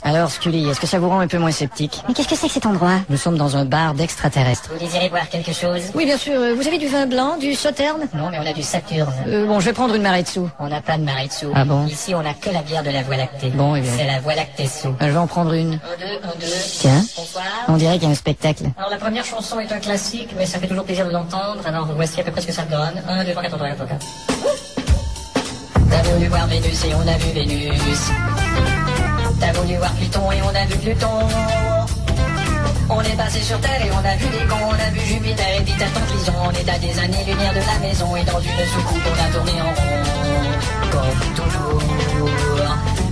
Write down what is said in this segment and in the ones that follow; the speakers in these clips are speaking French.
Alors, Scully, est-ce que ça vous rend un peu moins sceptique? Mais qu'est-ce que c'est que cet endroit? Nous sommes dans un bar d'extraterrestres. Vous désirez boire quelque chose? Oui, bien sûr. Vous avez du vin blanc, du Sauterne? Non, mais on a du Saturne. Bon, je vais prendre une Maretsu. On n'a pas de Maretsu. Ah bon? Ici, on n'a que la bière de la Voie lactée. Bon, eh bien. C'est la Voie lactée sous. Je vais en prendre une. Un, deux. Tiens, Bonsoir. on dirait qu'il y a un spectacle. Alors, la première chanson est un classique, mais ça fait toujours plaisir de l'entendre. Alors, voici à peu près ce que ça donne. 1, 2, 3, 4, 3, 4, 4. T'as voulu voir Vénus et on a vu Vénus. T'as voulu voir Pluton et on a vu Pluton. On est passé sur Terre et on a vu des cons. On a vu Jupiter et Titan Clison. On est à des années-lumière de la maison. Et dans une soucoupe on a tourné en rond, comme toujours.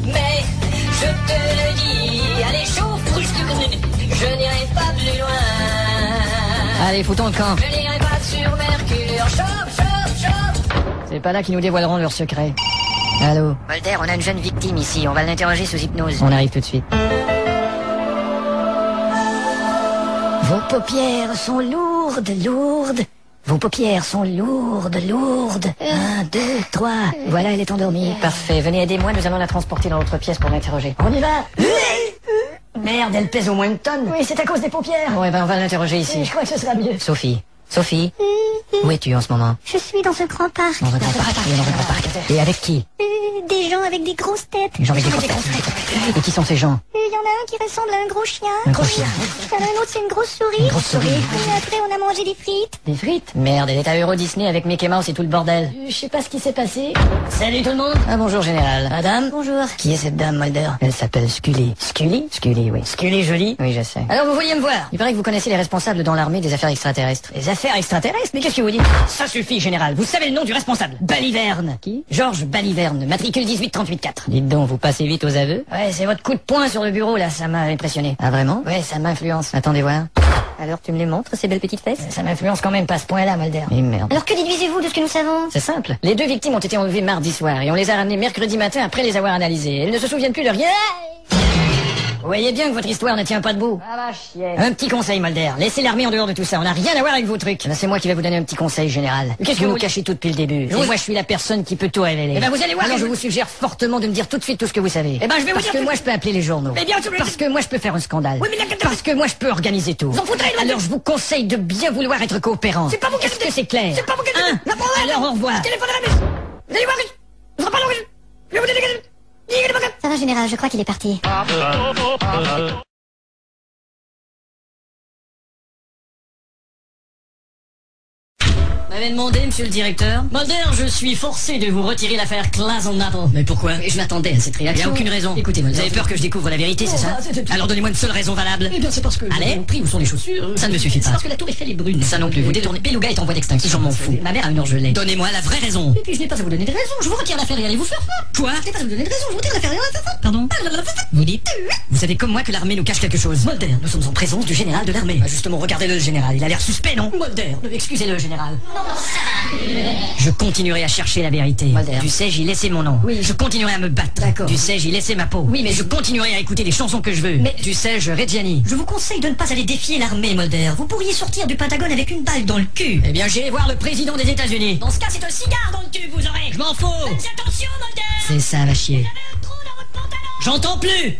Mais je te le dis, allez chauffe, je n'irai pas plus loin. Allez, foutons le camp. Je n'irai pas sur Mercure. Chauffe. C'est pas là qu'ils nous dévoileront leurs secrets. Allô? Mulder, on a une jeune victime ici. On va l'interroger sous hypnose. On arrive tout de suite. Vos paupières sont lourdes. Vos paupières sont lourdes. 1, 2, 3. Voilà, elle est endormie. Parfait. Venez, aidez-moi. Nous allons la transporter dans l'autre pièce pour l'interroger. On y va. Merde, elle pèse au moins une tonne. Oui, c'est à cause des paupières. Bon, eh ben, on va l'interroger ici. Je crois que ce sera mieux. Sophie, où es-tu en ce moment? Je suis dans ce grand parc. Dans un grand parc. Et avec qui? Des gens avec des grosses têtes. Des gens avec des grosses têtes. Et qui sont ces gens? Il y en a un qui ressemble à un gros chien. Un gros chien. Il y en a un autre, c'est une grosse souris. Une grosse souris. Et après, on a mangé des frites. Des frites? Merde, elle est à Euro Disney avec Mickey Mouse et tout le bordel. Je sais pas ce qui s'est passé. Salut tout le monde. Ah bonjour général. Madame? Bonjour. Qui est cette dame, Mulder? Elle s'appelle Scully. Scully? Scully, oui. Scully jolie? Oui, je sais. Alors vous vouliez me voir? Il paraît que vous connaissez les responsables dans l'armée des affaires extraterrestres. Les affaires extraterrestres? Mais qu'est-ce que vous dites? Ça suffit, général. Vous savez le nom du responsable? Baliverne. Qui? Georges Baliverne, matricule 18384. Dites donc, vous passez vite aux aveux? Ouais, c'est votre coup de poing sur le bureau, là, ça m'a impressionné. Ah vraiment? Ouais, ça m'influence. Attendez voir. Alors tu me les montres, ces belles petites fesses? Ça m'influence quand même pas à ce point-là, Mulder. Et merde. Alors que déduisez-vous de ce que nous savons? C'est simple. Les deux victimes ont été enlevées mardi soir et on les a ramenées mercredi matin après les avoir analysées. Elles ne se souviennent plus de rien. Vous voyez bien que votre histoire ne tient pas debout. Ah va chier. Un petit conseil, Mulder. Laissez l'armée en dehors de tout ça. On n'a rien à voir avec vos trucs. Ben, c'est moi qui vais vous donner un petit conseil, général. Qu'est-ce que vous nous cachez tout depuis le début? Et moi, je suis la personne qui peut tout révéler. Eh ben, vous allez voir. Alors, je vous suggère fortement de me dire tout de suite tout ce que vous savez. Eh ben, je vais vous dire. Parce que moi, je peux appeler les journaux. Eh bien, parce que moi, je peux faire un scandale. Oui, mais parce que moi, je peux organiser tout. Vous en foutrez, alors, je vous conseille de bien vouloir être coopérant. C'est pas vous qui Est-ce que c'est clair? C'est pas vous qui Alors, au revoir. Téléphone à la maison. Vous allez voir. Vous serez pas là. Je vais vous dégager. Ça va, général, je crois qu'il est parti. M'avez demandé, monsieur le directeur? Mulder, je suis forcé de vous retirer l'affaire Clazonato. Mais pourquoi? Je m'attendais à cette réaction. Il n'y a aucune raison. Écoutez, Mulder, vous avez peur que je découvre la vérité, c'est ça? Alors donnez-moi une seule raison valable. Eh bien, c'est parce que... Allez, pris, où sont les chaussures? Ça ne me suffit pas. C'est parce que la tour Eiffel est brune. Ça non plus. Vous détournez. Beluga est en voie d'extinction. Je m'en fous. Ma mère a une orgelée. Donnez-moi la vraie raison. Et puis je n'ai pas à vous donner de raison. Je vous retire l'affaire et allez vous faire fort. Quoi? Je n'ai pas à vous donner de raison. Je vous retire l'affaire et allez vous faire fort. Pardon? Vous dites? Vous savez comme moi que l'armée nous cache quelque chose. Mulder, nous sommes en présence du général de l'armée. Bah justement, regardez-le, le général. Il a l'air suspect, non? Mulder, excusez-le, général. Je continuerai à chercher la vérité. Mulder. Tu sais, j'y laissé mon nom. Oui. Je continuerai à me battre. D'accord. Tu sais, j'y laissé ma peau. Oui, mais je continuerai à écouter les chansons que je veux. Mais tu sais, je Reggiani. Je vous conseille de ne pas aller défier l'armée, Mulder. Vous pourriez sortir du Pentagone avec une balle dans le cul. Eh bien, j'irai voir le président des États-Unis. Dans ce cas, c'est un cigare dans le tube, vous aurez. Je m'en fous. Faites attention, Mulder. C'est ça, va chier. J'entends plus.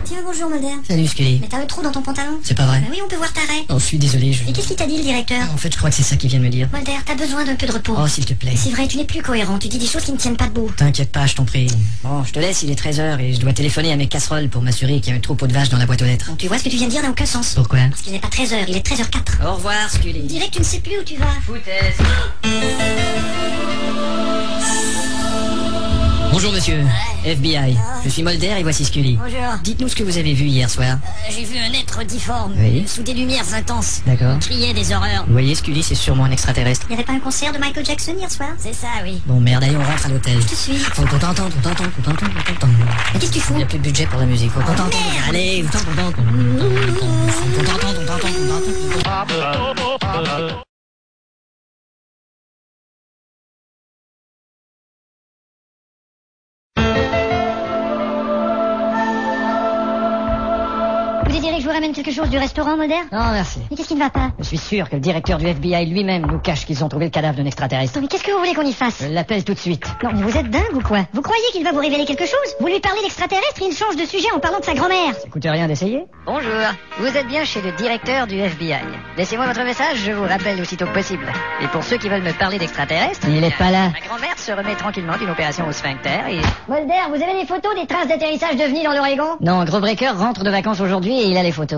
Tiens, bonjour, Mulder. Salut, Scully. Mais t'as un trou dans ton pantalon? C'est pas vrai. Bah oui, on peut voir ta raie. Oh, je suis désolé, Et qu'est-ce qu'il t'a dit, le directeur? En fait, je crois que c'est ça qu'il vient de me dire. Mulder, t'as besoin d'un peu de repos. Oh, s'il te plaît. C'est vrai, tu n'es plus cohérent. Tu dis des choses qui ne tiennent pas debout. T'inquiète pas, je t'en prie. Bon, je te laisse, il est 13h et je dois téléphoner à mes casseroles pour m'assurer qu'il y a un troupeau de vaches dans la boîte aux lettres. Donc, tu vois, ce que tu viens de dire n'a aucun sens. Pourquoi? Parce qu'il n'est pas 13h, il est 13h04. Au revoir, Scully. On dirait que tu ne sais plus où tu vas. Foutaise. Bonjour monsieur, FBI. Je suis Mulder et voici Scully. Bonjour. Dites-nous ce que vous avez vu hier soir. J'ai vu un être difforme. Oui. Sous des lumières intenses. D'accord. Il criait des horreurs. Vous voyez, Scully, c'est sûrement un extraterrestre. Il n'y avait pas un concert de Michael Jackson hier soir? C'est ça, oui. Bon merde, allez, on rentre à l'hôtel. Je te suis. Faut t'entendre. Mais qu'est-ce que tu fous? Il n'y a plus de budget pour la musique. Faut t'entendre. merde. Allez, Vous désirez que je vous ramène ramène quelque chose du restaurant, Mulder? Non, merci. Mais qu'est-ce qui ne va pas? Je suis sûr que le directeur du FBI lui-même nous cache qu'ils ont trouvé le cadavre d'un extraterrestre. Non, mais qu'est-ce que vous voulez qu'on y fasse? Je l'appelle tout de suite. Non, mais vous êtes dingue ou quoi? Vous croyez qu'il va vous révéler quelque chose? Vous lui parlez d'extraterrestre et il change de sujet en parlant de sa grand-mère. Ça coûte rien d'essayer? Bonjour, vous êtes bien chez le directeur du FBI. Laissez-moi votre message, je vous rappelle aussitôt que possible. Et pour ceux qui veulent me parler d'extraterrestres... Il est pas là. Ma grand-mère se remet tranquillement d'une opération au sphincter et... Mulder, vous avez les photos des traces d'atterrissage d'OVNI dans l'Oregon? Non, Gros Breaker rentre de vacances aujourd'hui et il a les photos.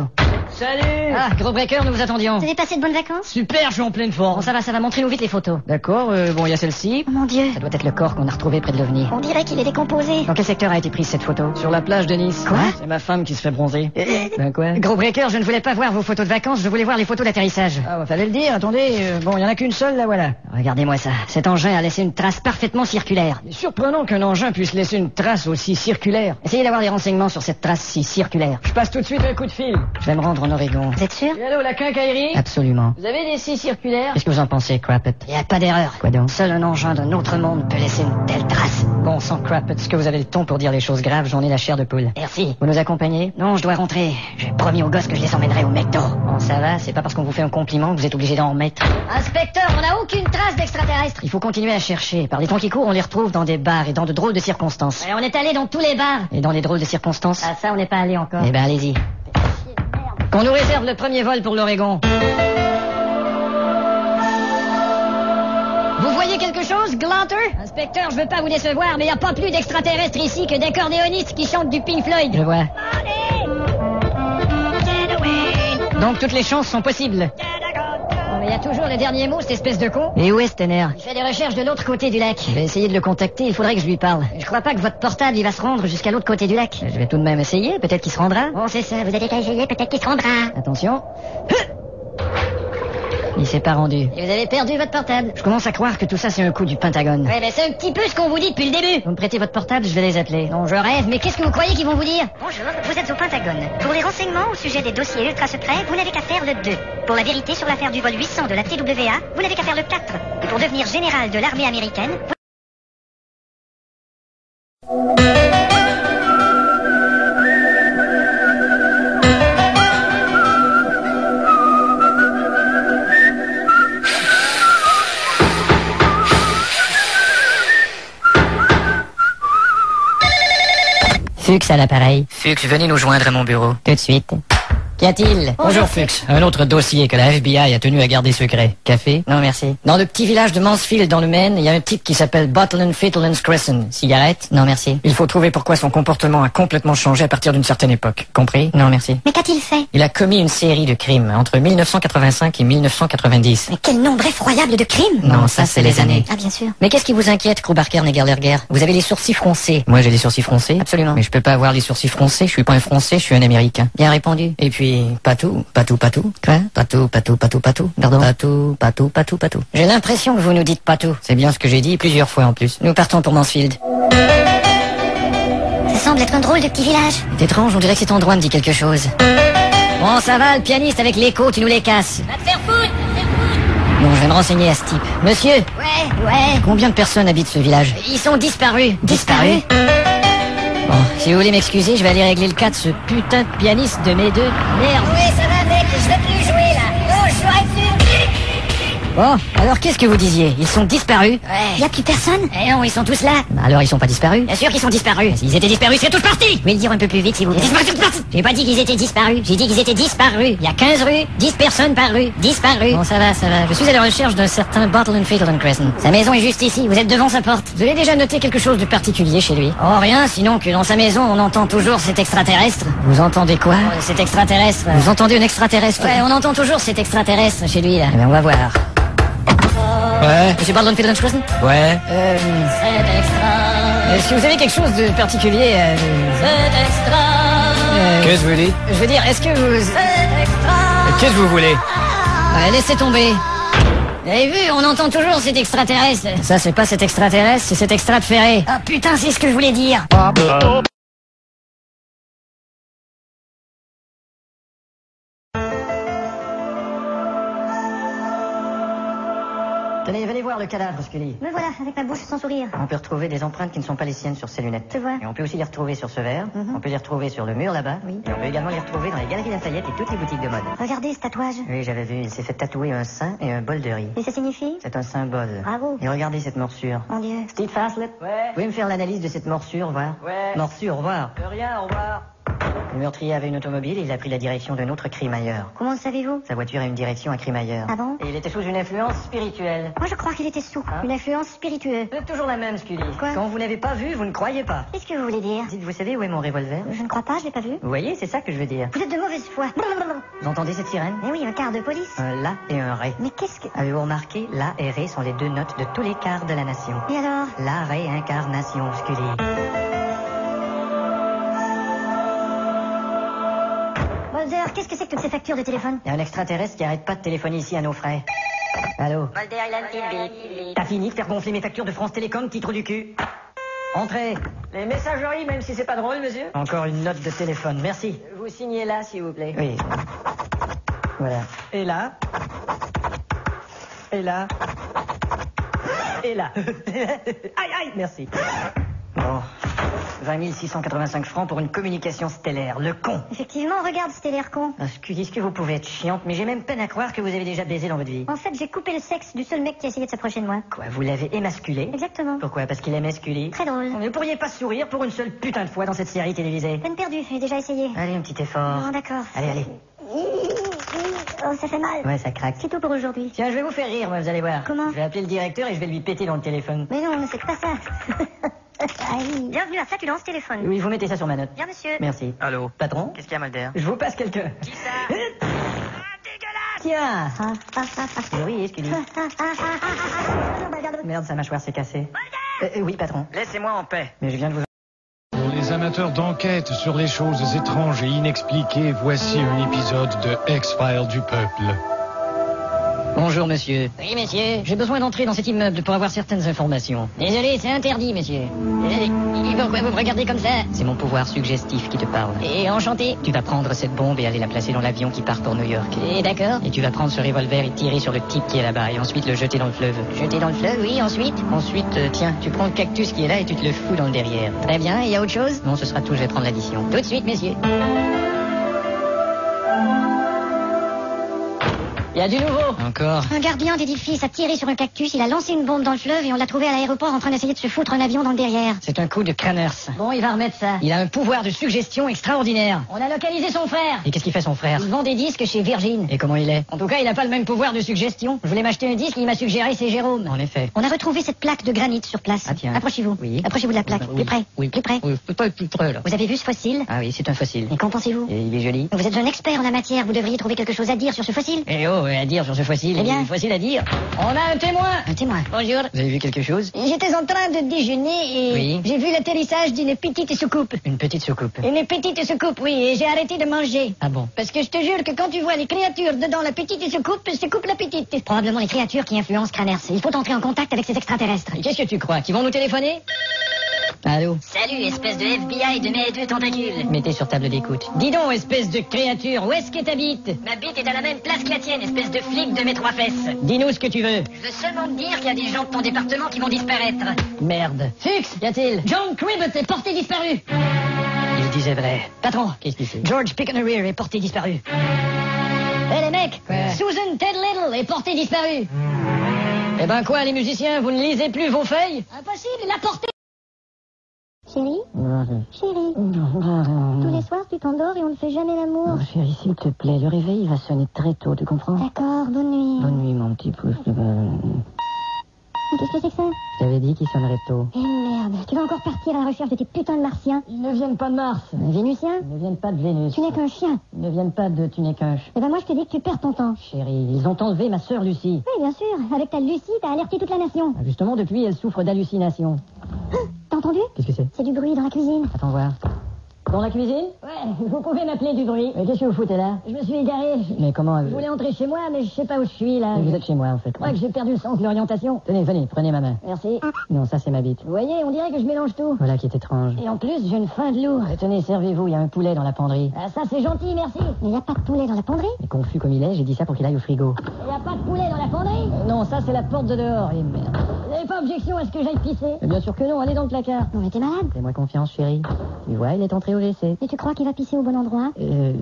Salut! Ah, Gros Breaker, nous vous attendions. Vous avez passé de bonnes vacances? Super, je suis en pleine forme. Bon, ça va, montrez-nous vite les photos. D'accord, bon, il y a celle-ci. Oh mon Dieu. Ça doit être le corps qu'on a retrouvé près de l'OVNI. On dirait qu'il est décomposé. Dans quel secteur a été prise cette photo? Sur la plage de Nice. Quoi? C'est ma femme qui se fait bronzer. Ben quoi? Gros Breaker, je ne voulais pas voir vos photos de vacances, je voulais voir les photos d'atterrissage. Ah, bah, fallait le dire, attendez, bon, il y en a qu'une seule, là, voilà. Regardez-moi ça. Cet engin a laissé une trace parfaitement circulaire. C'est surprenant qu'un engin puisse laisser une trace aussi circulaire. Essayez d'avoir des renseignements sur cette trace si circulaire. Je passe tout de suite un coup de fil. Je vais me rendre en Oregon. Vous êtes sûr? Et allô, la quincaillerie? Absolument. Vous avez des scies circulaires? Qu'est-ce que vous en pensez, Crappet? Il n'y a pas d'erreur. Quoi donc? Seul un engin d'un autre monde peut laisser une telle trace. Bon sang, Crappet, est-ce que vous avez le ton pour dire les choses graves? J'en ai la chair de poule. Merci. Vous nous accompagnez? Non, je dois rentrer. J'ai promis aux gosses que je les emmènerai au McDo. Bon, ça va, c'est pas parce qu'on vous fait un compliment que vous êtes obligé d'en mettre. Inspecteur, on n'a aucune trace d'extraterrestre. Il faut continuer à chercher. Par les temps qui courent, on les retrouve dans des bars et dans de drôles de circonstances. Et on est allé dans tous les bars. Et dans les drôles de circonstances? Ah, ça, on n'est pas allé encore. Eh ben, allez-y. Qu'on nous réserve le premier vol pour l'Oregon. Vous voyez quelque chose, Glanter? Inspecteur, je veux pas vous décevoir, mais y a pas plus d'extraterrestres ici que d'accordéonistes qui chantent du Pink Floyd. Je vois. Donc toutes les chances sont possibles. Mais il y a toujours le dernier mot, cette espèce de con. Et où est Stener? Il fait des recherches de l'autre côté du lac. Je vais essayer de le contacter, il faudrait que je lui parle. Je crois pas que votre portable, il va se rendre jusqu'à l'autre côté du lac. Je vais tout de même essayer, peut-être qu'il se rendra. Bon, c'est ça, vous avez qu'à essayer, peut-être qu'il se rendra. Attention. Il s'est pas rendu. Et vous avez perdu votre portable. Je commence à croire que tout ça, c'est un coup du Pentagone. Ouais, mais c'est un petit peu ce qu'on vous dit depuis le début. Vous me prêtez votre portable, je vais les appeler. Non, je rêve, mais qu'est-ce que vous croyez qu'ils vont vous dire? Bonjour, vous êtes au Pentagone. Pour les renseignements au sujet des dossiers ultra secrets, vous n'avez qu'à faire le 2. Pour la vérité sur l'affaire du vol 800 de la TWA, vous n'avez qu'à faire le 4. Et pour devenir général de l'armée américaine, Fuchs à l'appareil. Fuchs, venez nous joindre à mon bureau. Tout de suite. Qu'y a-t-il? Bonjour Fuchs. Un autre dossier que la FBI a tenu à garder secret. Café? Non merci. Dans le petit village de Mansfield dans le Maine, il y a un type qui s'appelle Butland Fittleland's Crescent. Cigarette? Non merci. Il faut trouver pourquoi son comportement a complètement changé à partir d'une certaine époque. Compris? Non merci. mais qu'a-t-il fait? Il a commis une série de crimes entre 1985 et 1990. Mais quel nombre effroyable de crimes! Non, ça c'est les années. Ah, bien sûr. Mais qu'est-ce qui vous inquiète, Krubarker Negerlerger? Vous avez les sourcils froncés. Moi j'ai les sourcils froncés? Absolument. Mais je peux pas avoir les sourcils froncés, je suis pas un Français, je suis un Américain. Bien répondu. Et puis, patou. Quoi? Patou. Pardon? Patou. J'ai l'impression que vous nous dites patou. C'est bien ce que j'ai dit plusieurs fois en plus. Nous partons pour Mansfield. Ça semble être un drôle de petit village. C'est étrange, on dirait que cet endroit me dit quelque chose. Bon, ça va, le pianiste avec l'écho, tu nous les casses. Va te faire foutre! Bon, je vais me renseigner à ce type. Monsieur, Ouais. combien de personnes habitent ce village? Ils sont disparus. Disparus? Bon, si vous voulez m'excuser, je vais aller régler le cas de ce putain de pianiste de mes deux. Merde. Oui, ça va, mec, je vais plus jouer, là. Non, je jouerai plus. Bon, alors qu'est-ce que vous disiez? Ils sont disparus? Ouais. Y a plus personne? Eh non, ils sont tous là. Alors ils sont pas disparus? Bien sûr qu'ils sont disparus. S'ils étaient disparus, c'est tous partis! Vous pouvez le dire un peu plus vite, s'il vous plaît? J'ai pas dit qu'ils étaient disparus. J'ai dit qu'ils étaient disparus. Il y a 15 rues, 10 personnes par rue. Disparus. Bon, ça va. Je suis à la recherche d'un certain Butland Fittleland Crescent. Sa maison est juste ici. Vous êtes devant sa porte. Vous avez déjà noté quelque chose de particulier chez lui? Oh, rien, sinon que dans sa maison, on entend toujours cet extraterrestre. Vous entendez quoi? Cet extraterrestre. Vous entendez un extraterrestre? Ouais, on entend toujours cet extraterrestre chez lui, là. Eh ben, on va voir. Ouais. Monsieur Butland Fittleland Crescent? Ouais. Cet extra. Est-ce que vous avez quelque chose de particulier Cet extra. Qu'est-ce que vous dites? Je veux dire, est-ce que vous... Cet extra. Qu'est-ce que vous voulez? Ouais, laissez tomber. Vous avez vu, on entend toujours cet extraterrestre. Ça, c'est pas cet extraterrestre, c'est cet extrait de ferré. Ah putain, c'est ce que je voulais dire. Tenez, venez voir le cadavre, Scully. Me voilà, avec ma bouche sans sourire. On peut retrouver des empreintes qui ne sont pas les siennes sur ces lunettes. Je vois. Et on peut aussi les retrouver sur ce verre. On peut les retrouver sur le mur là-bas. Oui. Et on peut également les retrouver dans les galeries Lafayette et toutes les boutiques de mode. Regardez ce tatouage. Oui, j'avais vu. Il s'est fait tatouer un sein et un bol de riz. Et ça signifie? C'est un symbole. Bravo. Et regardez cette morsure. Mon Dieu. Steve Faslett. Ouais. Vous pouvez me faire l'analyse de cette morsure, voir? Ouais. Morsure, au revoir. De rien, au revoir. Le meurtrier avait une automobile et il a pris la direction d'un autre crime ailleurs. Comment le savez-vous? Sa voiture a une direction à crime ailleurs. Ah bon? Et il était sous une influence spirituelle. Moi, je crois qu'il était sous. Hein? Une influence spirituelle. Vous êtes toujours la même, Scully. Quoi? Quand vous n'avez pas vu, vous ne croyez pas. Qu'est-ce que vous voulez dire? Dites, vous savez où est mon revolver? Je ne crois pas, je l'ai pas vu. Vous voyez, c'est ça que je veux dire. Vous êtes de mauvaise foi. Vous entendez cette sirène? Mais oui, un quart de police. Un La et un Ré. Mais qu'est-ce que... Avez-vous remarqué, La et Ré sont les deux notes de tous les quarts de la nation. Et alors? La réincarnation, Scully. Mulder, qu'est-ce que c'est que toutes ces factures de téléphone? Il y a un extraterrestre qui arrête pas de téléphoner ici à nos frais. Allô? Mulder, il a une petite bite. T'as fini de faire gonfler mes factures de France Télécom, titre du cul? Entrez. Les messageries, même si c'est pas drôle, monsieur. Encore une note de téléphone, merci. Vous signez là, s'il vous plaît. Oui. Voilà. Et là. Et là. Et là. Aïe, aïe, merci. Bon. 20 685 francs pour une communication stellaire. Le con. Effectivement, regarde, c'était l'air con. Excusez, est-ce que vous pouvez être chiante, mais j'ai même peine à croire que vous avez déjà baisé dans votre vie. En fait, j'ai coupé le sexe du seul mec qui a essayé de s'approcher de moi. Quoi, vous l'avez émasculé? Exactement. Pourquoi? Parce qu'il aimait Scully? Très drôle. Ne pourriez pas sourire pour une seule putain de fois dans cette série télévisée? Peine perdue, j'ai déjà essayé. Allez, un petit effort. Bon, d'accord. Allez, allez. Oh, ça fait mal. Ouais, ça craque. C'est tout pour aujourd'hui. Tiens, je vais vous faire rire, moi, vous allez voir. Comment? Je vais appeler le directeur et je vais lui péter dans le téléphone. Mais non, c'est pas ça. Aïe. Bienvenue à Flatulence Téléphone. Oui, vous mettez ça sur ma note. Bien, monsieur. Merci. Allô? Patron? Qu'est-ce qu'il y a, Mulder? Je vous passe quelqu'un. Qui ça? Tiens. Ah. Oui, Scully. Merde, sa mâchoire s'est cassée. Oui, patron. Laissez-moi en paix. Mais je viens de vous... Pour les amateurs d'enquête sur les choses étranges et inexpliquées, voici un épisode de X-Files du peuple. Bonjour, monsieur. Oui, monsieur. J'ai besoin d'entrer dans cet immeuble pour avoir certaines informations. Désolé, c'est interdit, monsieur. Pourquoi vous me regardez comme ça? C'est mon pouvoir suggestif qui te parle. Et enchanté. Tu vas prendre cette bombe et aller la placer dans l'avion qui part pour New York. Et d'accord. Et tu vas prendre ce revolver et tirer sur le type qui est là-bas et ensuite le jeter dans le fleuve. Jeter dans le fleuve, oui, ensuite. Ensuite, tiens, tu prends le cactus qui est là et tu te le fous dans le derrière. Très bien, il y a autre chose? Non, ce sera tout, je vais prendre l'addition. Tout de suite, messieurs. Il y a du nouveau. Encore. Un gardien d'édifice a tiré sur un cactus, il a lancé une bombe dans le fleuve et on l'a trouvé à l'aéroport en train d'essayer de se foutre un avion dans le derrière. C'est un coup de Cranners. Bon, il va remettre ça. Il a un pouvoir de suggestion extraordinaire. On a localisé son frère. Et qu'est-ce qu'il fait son frère? Il vend des disques chez Virgin. Et comment il est? En tout cas, il n'a pas le même pouvoir de suggestion. Je voulais m'acheter un disque, il m'a suggéré c'est Jérôme. En effet. On a retrouvé cette plaque de granit sur place. Ah tiens. Approchez-vous. Oui. Approchez-vous de la plaque. Oui. Plus près. Oui. Plus près. Oui, pas plus près, là. Vous avez vu ce fossile? Ah oui, c'est un fossile. Et qu'en pensez-vous? Et il est joli. Vous êtes un expert en la matière, vous devriez trouver quelque chose à dire sur ce fossile. Eh oh, à dire sur ce fossile. Eh bien. Facile à dire. On a un témoin. Un témoin. Bonjour. Vous avez vu quelque chose? J'étais en train de déjeuner et Oui. j'ai vu l'atterrissage d'une petite soucoupe. Une petite soucoupe. Une petite soucoupe, oui, et j'ai arrêté de manger. Ah bon? Parce que je te jure que quand tu vois les créatures dedans la petite soucoupe, se coupe l'appétit. Probablement les créatures qui influencent Cranners. Il faut entrer en contact avec ces extraterrestres. Et qu'est-ce que tu crois? Qu'ils vont nous téléphoner? Allô? Salut, espèce de FBI de mes deux tentacules. Mettez sur table d'écoute. Dis donc, espèce de créature, où est-ce que t'habites? Ma bite est à la même place que la tienne, espèce de flic de mes trois fesses. Dis-nous ce que tu veux. Je veux seulement te dire qu'il y a des gens de ton département qui vont disparaître. Merde. Fix, Qu'y a-t-il? John Cribbett est porté disparu. Il disait vrai. Patron, Qu'est-ce qu'il fait? George Pickenerear est porté disparu. Hé les mecs, Quoi? Susan Ted Little est portée disparue. Eh ben quoi, les musiciens, vous ne lisez plus vos feuilles? Impossible, il l'a porté. Chérie? Chérie? Tous les soirs, tu t'endors et on ne fait jamais l'amour. Chérie, s'il te plaît, le réveil va sonner très tôt, tu comprends? D'accord, bonne nuit. Bonne nuit, mon petit pouce. Mais qu'est-ce que c'est que ça? Je t'avais dit qu'il sonnerait tôt. Eh merde, tu vas encore partir à la recherche de tes putains de martiens. Ils ne viennent pas de Mars. Vénusiens? Ils ne viennent pas de Vénus. Tu n'es qu'un chien. Ils ne viennent pas de Tu n'es qu'un ch. Eh ben moi je te dis que tu perds ton temps. Chérie, ils ont enlevé ma sœur Lucie. Oui, bien sûr. Avec ta Lucie, t'as alerté toute la nation. Ah, justement, depuis, elle souffre d'hallucinations. T'as entendu? Qu'est-ce que c'est? C'est du bruit dans la cuisine. Attends voir. Dans la cuisine? Ouais, vous pouvez m'appeler du bruit. Mais qu'est-ce que vous foutez là? Je me suis égaré. Mais comment... Je voulais entrer chez moi, mais je sais pas où je suis, là. Vous êtes chez moi, en fait. Je crois que j'ai perdu le sens de l'orientation. Tenez, venez, prenez ma main. Merci. Non, ça c'est ma bite. Vous voyez, on dirait que je mélange tout. Voilà qui est étrange. Et en plus, j'ai une faim de loup. Tenez, servez-vous, il y a un poulet dans la penderie. Ah, ça, c'est gentil, merci. Mais y a pas de poulet dans la penderie? Et confus comme il est, j'ai dit ça pour qu'il aille au frigo. Y a pas de poulet dans la penderie? Non, ça c'est la porte de dehors. Et merde. Vous avez pas objection à ce que j'aille pisser? Mais bien sûr que non, allez dans le placard. Non mais t'es malade? Fais-moi confiance, chérie. Tu vois, il est entré au WC. Et tu crois qu'il va pisser au bon endroit? Et merde.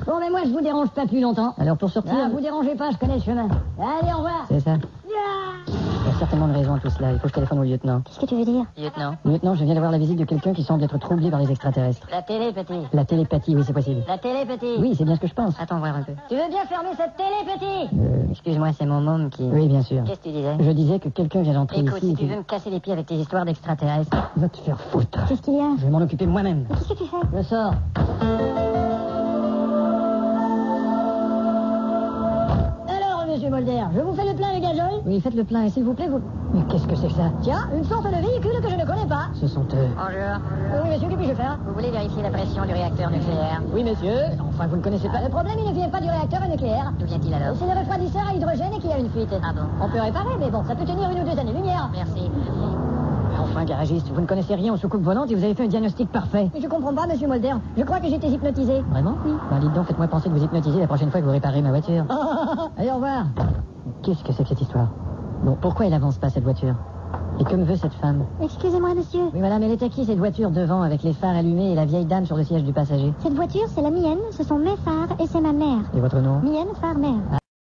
Bon, mais moi, je vous dérange pas plus longtemps. Alors pour sortir... Ah, vous dérangez pas, je connais le chemin. Allez, au revoir. C'est ça. Ah. Il y a certainement une raison à tout cela. Il faut que je téléphone au lieutenant. Qu'est-ce que tu veux dire? Lieutenant, je viens d'avoir la visite de quelqu'un qui semble être troublé par les extraterrestres. La télé, petit. La télépathie, oui, c'est possible. La télé, petit. Oui, c'est bien ce que je pense. Attends voir un peu. Tu veux bien fermer cette télé, petit? Excuse-moi, c'est mon môme qui... Oui, bien sûr. Qu'est-ce que tu disais? Je disais que quelqu'un vient d'entrer Écoute, ici... si tu veux me casser les pieds avec tes histoires d'extraterrestres... Va te faire foutre. Qu'est-ce qu'il y a? Je vais m'en occuper moi-même. Qu'est-ce que tu fais? Je sors. Alors, monsieur Mulder, je vous fais le plein de gazole? Oui, faites le plein et s'il vous plaît, vous... Mais qu'est-ce que c'est que ça? Tiens, une sorte de véhicule que je ne connais pas. Ce sont eux. Bonjour. Oui, monsieur, que puis-je faire? Vous voulez vérifier la pression du réacteur nucléaire? Oui, monsieur. Enfin, vous ne connaissez pas... Le problème, il ne vient pas du réacteur nucléaire. D'où vient-il alors? C'est le refroidisseur à hydrogène et qu'il y a une fuite. Ah bon? On peut réparer, mais bon, ça peut tenir 1 ou 2 années-lumière. Merci. Enfin, garagiste, vous ne connaissez rien aux soucoupes volantes et vous avez fait un diagnostic parfait. Mais je comprends pas, monsieur Mulder. Je crois que j'étais hypnotisé. Vraiment? Oui. Ben, dites donc, faites-moi penser de vous hypnotiser la prochaine fois que vous réparez ma voiture. Allez, au revoir. Qu'est-ce que c'est que cette histoire? Bon, pourquoi elle avance pas, cette voiture? Et que me veut cette femme? Excusez-moi, monsieur. Oui, madame, elle est à qui, cette voiture devant, avec les phares allumés et la vieille dame sur le siège du passager? Cette voiture, c'est la mienne, ce sont mes phares et c'est ma mère. Et votre nom? Mienne, phare, mère.